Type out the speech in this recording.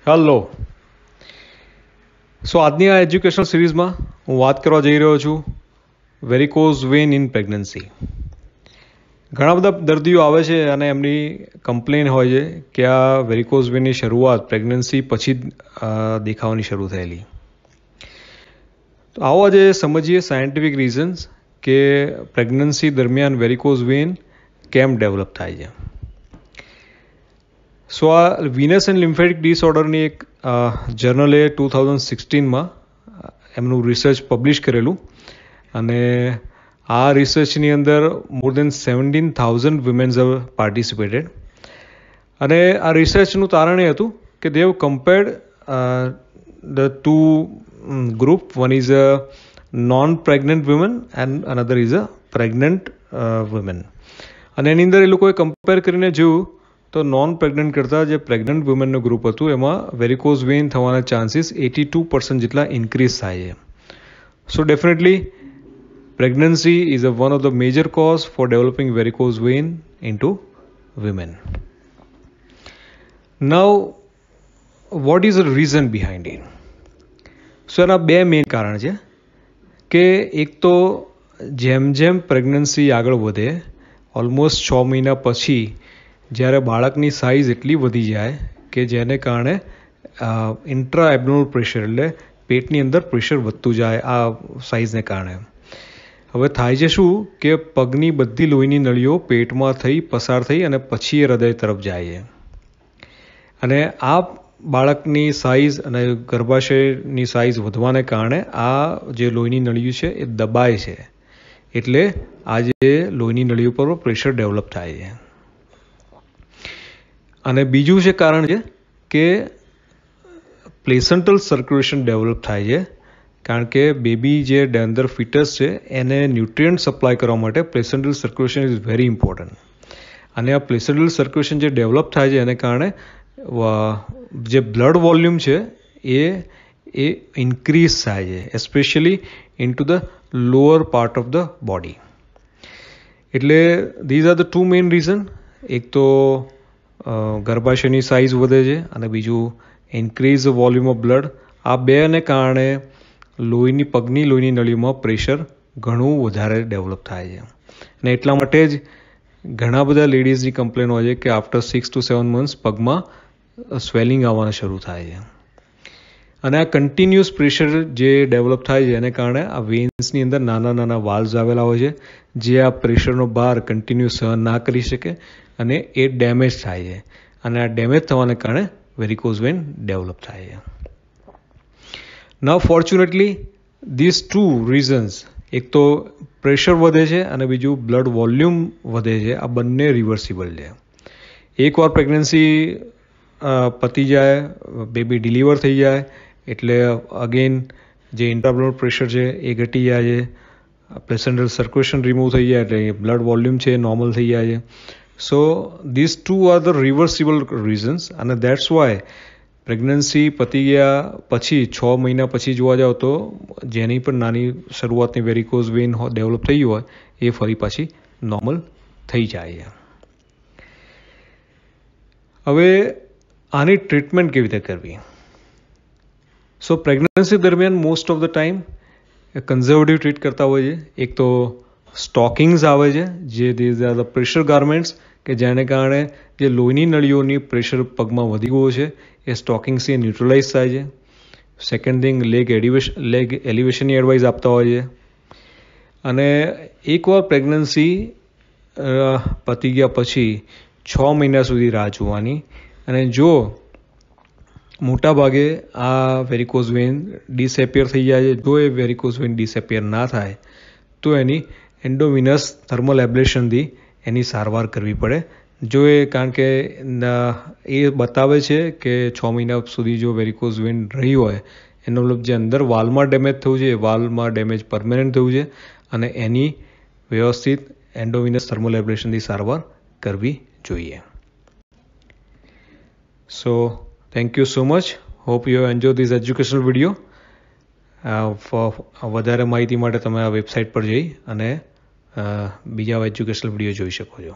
Hello. સો આજની આ educational સિરીઝમાં હું વાત કરવા જઈ રહ્યો છું વેરિકોઝ વેન ઇન પ્રેગ્નન્સી. ઘણા બધા દર્દીઓ આવે છે અને એમની કમ્પ્લેન હોય છે કે આ વેરિકોઝ વેનની શરૂઆત પ્રેગ્નન્સી પછી દેખાવાની શરૂ થયેલી. તો આવો આજે સમજીએ સાયન્ટિફિક રીઝન્સ કે પ્રેગ્નન્સી દરમિયાન વેરિકોઝ વેન કેમ ડેવલપ થાય છે. સો આ વિનસ એન્ડ લિમ્ફેટિક ડિસઓર્ડરની એક જર્નલે 2016માં એમનું રિસર્ચ પબ્લિશ કરેલું અને આ રિસર્ચની અંદર more than 17,000 womens have participated. અને આ રિસર્ચનું તારણ એ હતું કે they have compared the two group. One is a non pregnant woman and another is a pregnant woman. અને એની અંદર એ લોકોએ કમ્પેર કરીને જોયું તો નોન પ્રેગ્નન્ટ કરતાં જે પ્રેગ્નન્ટ વુમેનનું ગ્રુપ હતું એમાં વેરિકોઝ વેન થવાના ચાન્સીસ 82% જેટલા ઇન્ક્રીઝ થાય છે. So definitely pregnancy is one of the major cause for developing varicose vein into women. Now what is the reason behind it? So એના બે મેઇન કારણ છે કે એક તો જેમ જેમ પ્રેગ્નન્સી આગળ વધે ઓલમોસ્ટ 6 મહિના પછી જ્યારે બાળકની સાઇઝ એટલી વધી જાય કે જેને કારણે ઇન્ટ્રા એબ્ડોમિનલ પ્રેશર એટલે પેટની અંદર પ્રેશર વધતું જાય આ સાઇઝને કારણે. હવે થાય છે શું કે પગની બધી લોહીની નળીઓ પેટમાં થઈ પસાર થઈ અને પછી એ હૃદય તરફ જાય છે. અને આ બાળકની સાઇઝ અને ગર્ભાશયની સાઇઝ વધવાને કારણે આ જે લોહીની નળીઓ છે એ દબાય છે, એટલે આ જે લોહીની નળીઓ પર પ્રેશર ડેવલપ થાય છે. અને બીજું છે કારણ છે કે પ્લેસન્ટલ સર્ક્યુલેશન ડેવલપ થાય છે, કારણ કે બેબી જે અંદર ફિટસ છે એને ન્યુટ્રિયન્ટ સપ્લાય કરવા માટે પ્લેસન્ટલ સર્ક્યુલેશન ઇઝ વેરી ઇમ્પોર્ટન્ટ. અને આ પ્લેસન્ટલ સર્ક્યુલેશન જે ડેવલપ થાય છે એને કારણે જે બ્લડ વોલ્યુમ છે એ ઇન્ક્રીઝ થાય છે, especially into the lower part of the body. એટલે these are the two main reason. એક તો ગર્ભાશયની સાઇઝ વધે છે અને બીજું ઇન્ક્રીઝ વોલ્યુમ ઓફ બ્લડ. આ બેને કારણે પગની લોહીની નળીઓમાં પ્રેશર ઘણું વધારે ડેવલપ થાય છે. અને એટલા માટે જ ઘણા બધા લેડીઝની કમ્પ્લેન હોય છે કે આફ્ટર 6 to 7 months પગમાં સ્વેલિંગ આવવાના શરૂ થાય છે. અને આ કન્ટિન્યુઅસ પ્રેશર જે ડેવલપ થાય છે એને કારણે આ વેન્સની અંદર નાના નાના વાલ્વ્સ આવેલા હોય છે જે આ પ્રેશરનો ભાર કન્ટિન્યુ સહન ના કરી શકે અને એ ડેમેજ થાય છે. અને આ ડેમેજ થવાને કારણે વેરિકોઝ વેન ડેવલપ થાય છે. નાઉ ફોર્ચ્યુનેટલી ધીસ ટુ રીઝન્સ, એક તો પ્રેશર વધે છે અને બીજું બ્લડ વોલ્યુમ વધે છે, આ બંને રિવર્સિબલ છે. એકવાર પ્રેગ્નન્સી પતી જાય, બેબી ડિલિવર થઈ જાય એટલે અગેન જે ઇન્ટ્રાબ્લોડ પ્રેશર છે એ ઘટી જાય છે, પ્લેસેન્ટલ સર્ક્યુલેશન રિમૂવ થઈ જાય એટલે બ્લડ વોલ્યુમ છે એ નોર્મલ થઈ જાય છે. So this two are the reversible reasons. અને દેટ્સ વાય પ્રેગ્નન્સી પતી ગયા પછી 6 મહિના પછી જોવા જાવ તો જેની પણ નાની શરૂઆતની વેરિકોઝ વેન ડેવલપ થઈ હોય એ ફરી પાછી નોર્મલ થઈ જાય છે. હવે આની ટ્રીટમેન્ટ કેવી રીતે કરવી? સો પ્રેગ્નન્સી દરમિયાન most of the time conservative treat કરતા હોય છે. એક તો સ્ટોકિંગ્સ આવે છે જે this are the pressure garments કે જેને કારણે જે લોહીની નળીઓની પ્રેશર પગમાં વધી ગયું છે એ સ્ટોકિંગ્સથી ન્યુટ્રલાઇઝ થાય છે. સેકન્ડ થિંગ લેગ એલિવેશનની એડવાઇસ આપતા હોય છે. અને એકવાર પ્રેગ્નન્સી પતી ગયા પછી 6 મહિના સુધી રાહ જોવાની. અને જો મોટા ભાગે આ વેરિકોઝ વેન ડિસએપિયર થઈ જાય છે, જો એ વેરિકોઝ વેન ડિસએપિયર ના થાય તો એની એન્ડોવિનસ થર્મલ એબ્લેશનથી એની સારવાર કરવી પડે. જો એ કારણ કે એ બતાવે છે કે 6 મહિના સુધી જો વેરિકોઝ વેન રહી હોય એનો મતલબ જે અંદર વાલમાં ડેમેજ થયું છે એ વાલમાં ડેમેજ પરમેનન્ટ થયું છે અને એની વ્યવસ્થિત એન્ડોવિનસ થર્મલ એબ્લેશનથી સારવાર કરવી જોઈએ. So thank you so much. Hope you have enjoy this educational video. વધારે માહિતી માટે તમે આ વેબસાઇટ પર જઈ અને બીજા એજ્યુકેશનલ વિડીયો જોઈ શકો છો.